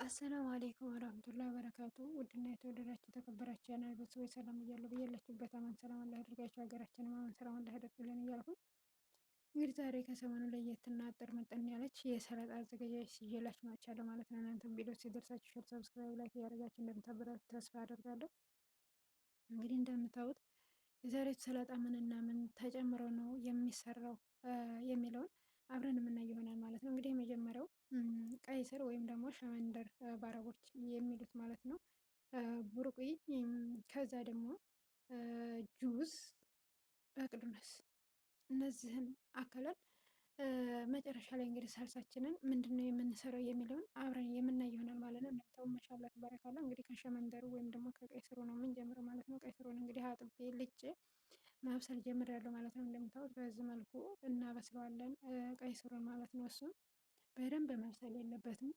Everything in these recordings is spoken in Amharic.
አሰላሙ አሌይኩም ወረህመቱላሂ ወበረካቱ። ውድና የተወደዳችሁ የተከበራችሁ ቻናል ቤተሰቦች ሰላም እያለሁ በያላችሁበት አማን ሰላም አላህ ያድርጋችሁ። ሀገራችንን አማን ሰላም አላህ ያደርግልን እያልኩ እንግዲህ ዛሬ ከሰሞኑ ለየትና አጠር መጠን ያለች የሰላጣ አዘገጃጀት ይዤላችሁ መጥቻለሁ ማለት ነው። እናንተም ቪዲዮ ሲደርሳችሁ ሼር፣ ሰብስክራይብ፣ ላይክ እያደረጋችሁ እንደምታበረቱ ተስፋ አደርጋለሁ። እንግዲህ እንደምታዩት የዛሬቱ ሰላጣ ምንና ምን ተጨምሮ ነው የሚሰራው የሚለውን አብረን የምናይ ይሆናል ማለት ነው። እንግዲህ የመጀመሪያው ቀይ ስር ወይም ደግሞ ሸመንደር በአረቦች የሚሉት ማለት ነው፣ ቡርቂ፣ ከዛ ደግሞ ጁዝ፣ በቅዱነስ እነዚህን አካለን መጨረሻ ላይ እንግዲህ ሳልሳችንን ምንድነው የምንሰራው የሚለውን አብረን የምናይ ይሆናል ማለት ነው። እንደምታው ማሻላ ተባረካላ። እንግዲህ ከሸመንደሩ ወይም ደግሞ ከቀይ ስሩ ነው የምንጀምረው ማለት ነው። ቀይ ስሩን እንግዲህ አጥቤ ልጬ ማብሰል ጀምሬያለሁ ማለት ነው። እንደምታዩት በዚህ መልኩ እናበስለዋለን ቀይ ስሩን ማለት ነው። እሱም በደንብ መብሰል የለበትም፣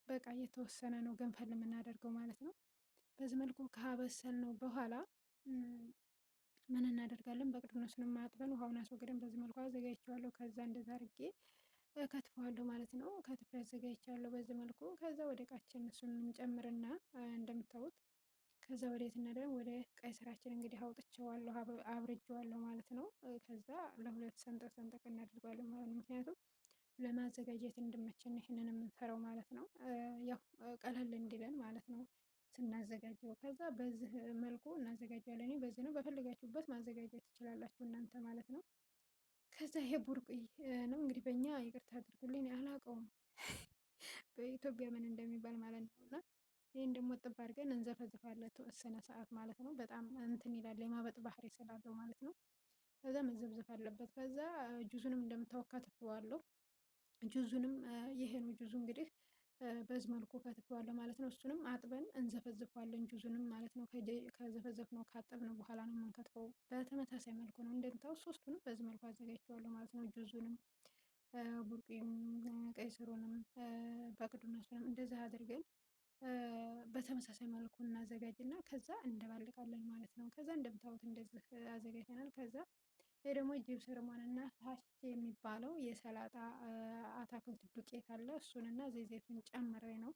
በቃ እየተወሰነ ነው ገንፈል የምናደርገው ማለት ነው። በዚህ መልኩ ካበሰል ነው በኋላ ምን እናደርጋለን? በቅዱነሱንም አጥበን ውሃውን አስወግደን በዚህ መልኩ አዘጋጅቼዋለሁ። ከዛ እንደዛ አድርጌ ከትፈዋለሁ ማለት ነው። ከትፌ አዘጋጅቻለሁ በዚህ መልኩ። ከዛ ወደ እቃችን እሱን እንጨምርና እንደምታዩት ከዛ ወዴት እናደርግ ወደ ቀይ ስራችን እንግዲህ አውጥቼዋለሁ፣ አብርጄዋለሁ ማለት ነው። ከዛ ለሁለት ሰንጠቅ ሰንጠቅ እናደርገዋለን ማለት ነው። ምክንያቱም ለማዘጋጀት እንድመችን ይህንን የምንሰራው ማለት ነው። ያው ቀለል እንዲለን ማለት ነው ስናዘጋጀው። ከዛ በዚህ መልኩ እናዘጋጃለን። እኔ በዚህ ነው፣ በፈለጋችሁበት ማዘጋጀት ትችላላችሁ እናንተ ማለት ነው። ከዛ ይሄ ቡርቂ ነው እንግዲህ በእኛ ይቅርታ አድርጉልኝ አላውቀውም በኢትዮጵያ ምን እንደሚባል ማለት ነው። እና ይህን ደግሞ ጥብ አድርገን እንዘፈዝፋለን ተወሰነ ሰዓት ማለት ነው። በጣም እንትን ይላል የማበጥ ባህሪ ስላለው ማለት ነው። ከዛ መዘብዘፍ አለበት። ከዛ ጁሱንም እንደምታወካ ከትፈዋለሁ። ጁዙንም ይሄ ነው ጁዙ እንግዲህ በዚህ መልኩ ከትፈዋለሁ ማለት ነው። እሱንም አጥበን እንዘፈዝፈዋለን ጁዙንም ማለት ነው። ከዘፈዘፍ ነው ካጠብነው በኋላ ነው የምንከትፈው። በተመሳሳይ መልኩ ነው እንደምታው ሶስቱንም በዚህ መልኩ አዘጋጅተዋለሁ ማለት ነው። ጁዙንም፣ ቡርቂም፣ ቀይ ስሩንም፣ በቅዱነሱንም እንደዚህ አድርገን በተመሳሳይ መልኩ እናዘጋጅና ከዛ እንደባልቃለን ማለት ነው። ከዛ እንደምታዩት እንደዚህ አዘጋጅተናል። ከዛ ይህ ደግሞ ጅብስ ርማንና ሀሽ የሚባለው የሰላጣ አታክልት ዱቄት አለ። እሱንና ዘይቱን ጨምሬ ነው።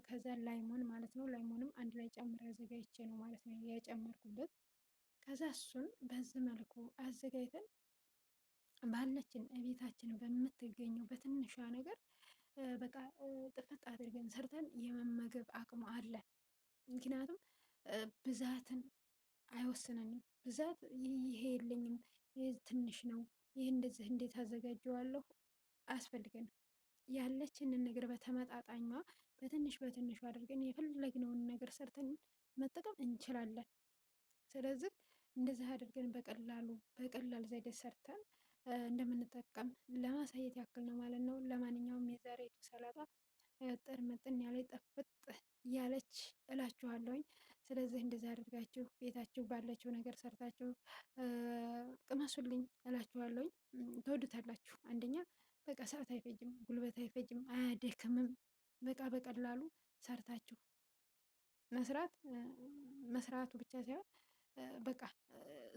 ከዛ ላይሞን ማለት ነው። ላይሞንም አንድ ላይ ጨምሬ አዘጋጅቼ ነው ማለት ነው የጨመርኩበት። ከዛ እሱን በዚህ መልኩ አዘጋጅተን ባለችን ቤታችን በምትገኘው በትንሿ ነገር በቃ ጥፍጥ አድርገን ሰርተን የመመገብ አቅሙ አለ። ምክንያቱም ብዛትን አይወስነንም። ብዛት ይሄ የለኝም፣ ይህ ትንሽ ነው፣ ይህ እንደዚህ እንዴት አዘጋጀዋለሁ አያስፈልገንም። ያለችንን ነገር በተመጣጣኟ በትንሽ በትንሹ አድርገን የፈለግነውን ነገር ሰርተን መጠቀም እንችላለን። ስለዚህ እንደዚህ አድርገን በቀላል ዘዴ ሰርተን እንደምንጠቀም ለማሳየት ያክል ነው ማለት ነው። ለማንኛውም የዛሬቱ ሰላጣ ጥር ምጥን ያለ ጠፍጥ ያለች እላችኋለሁኝ። ስለዚህ እንደዚህ አድርጋችሁ ቤታችሁ ባለችው ነገር ሰርታችሁ ቅመሱልኝ እላችኋለሁኝ። ትወዱታላችሁ። አንደኛ በቃ ሰዓት አይፈጅም፣ ጉልበት አይፈጅም፣ አያደክምም። በቃ በቀላሉ ሰርታችሁ መስራቱ ብቻ ሳይሆን በቃ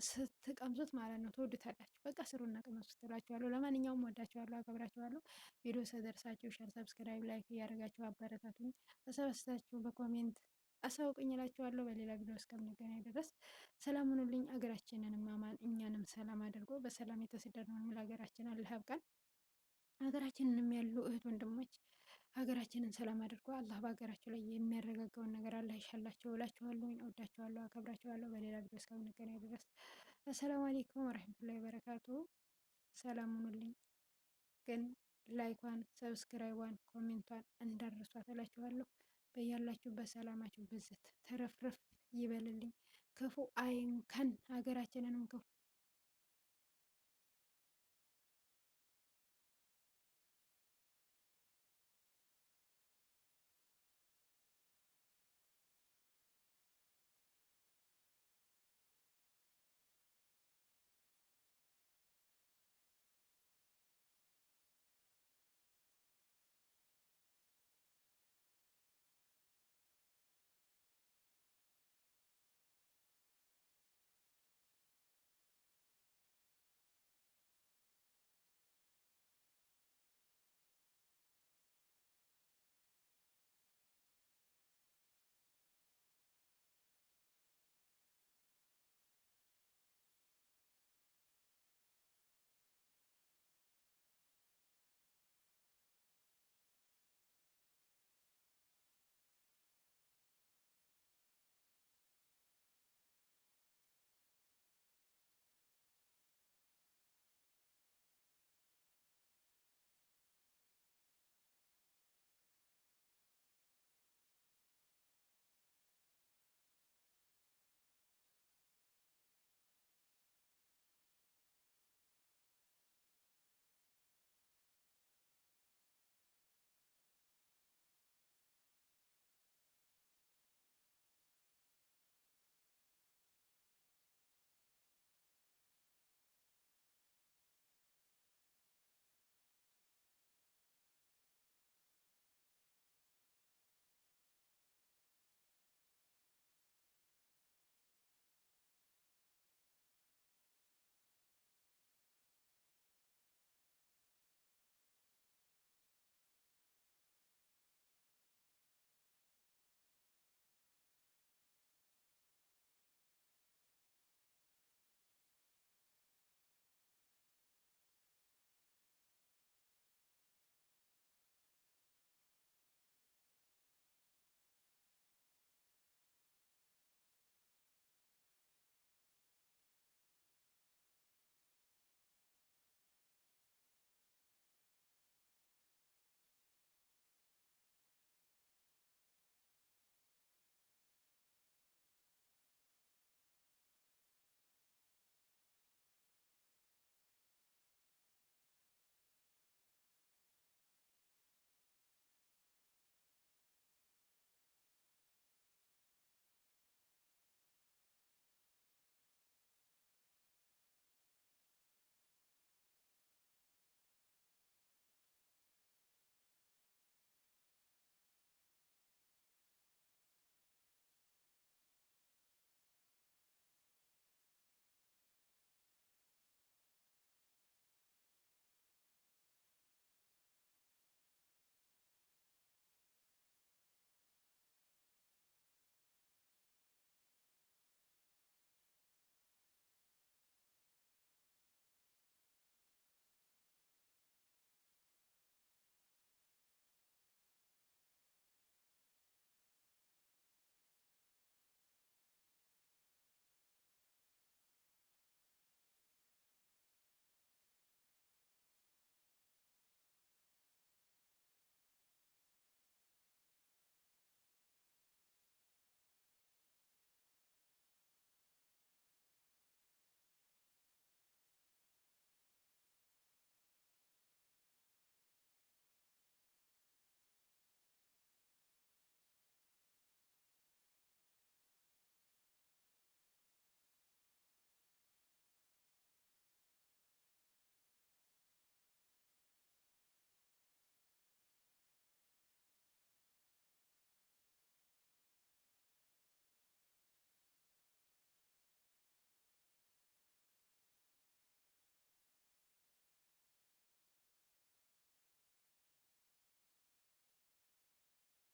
ስትቀምሱት ማለት ነው ትወዱታላችሁ። በቃ ስሩና ቅመሱት እላችኋለሁ። ለማንኛውም ወዳችኋለሁ፣ አከብራችኋለሁ። ቪዲዮ ስደርሳችሁ ሸር፣ ሰብስክራይብ፣ ላይክ እያደረጋችሁ አበረታቱኝ። ተሰበስታችሁ በኮሜንት አሳውቅኝ እላችኋለሁ። በሌላ ቪዲዮ እስከምንገናኝ ድረስ ሰላም ሁኑልኝ። አገራችንንም አማን እኛንም ሰላም አድርጎ በሰላም የተሰደድነውን ለሀገራችን አላህ ያብቃን። ሀገራችንንም ያሉ እህት ወንድሞች ሀገራችንን ሰላም አድርጎ አላህ በሀገራቸው ላይ የሚያረጋጋውን ነገር አላህ ይሻላቸው እላችኋለሁ። እወዳችኋለሁ፣ አከብራችኋለሁ። በሌላ ቪዲዮ እስከምንገናኝ ድረስ አሰላሙ አሌይኩም ወረህመቱላሂ ወበረካቱ። ሰላም ሁኑልኝ። ግን ላይኳን፣ ሰብስክራይቧን፣ ኮሜንቷን እንዳረሷት እላችኋለሁ። በያላችሁበት ሰላማችሁ ብዝት ተረፍረፍ ይበልልኝ። ክፉ አይንከን፣ ሀገራችንንም ክፉ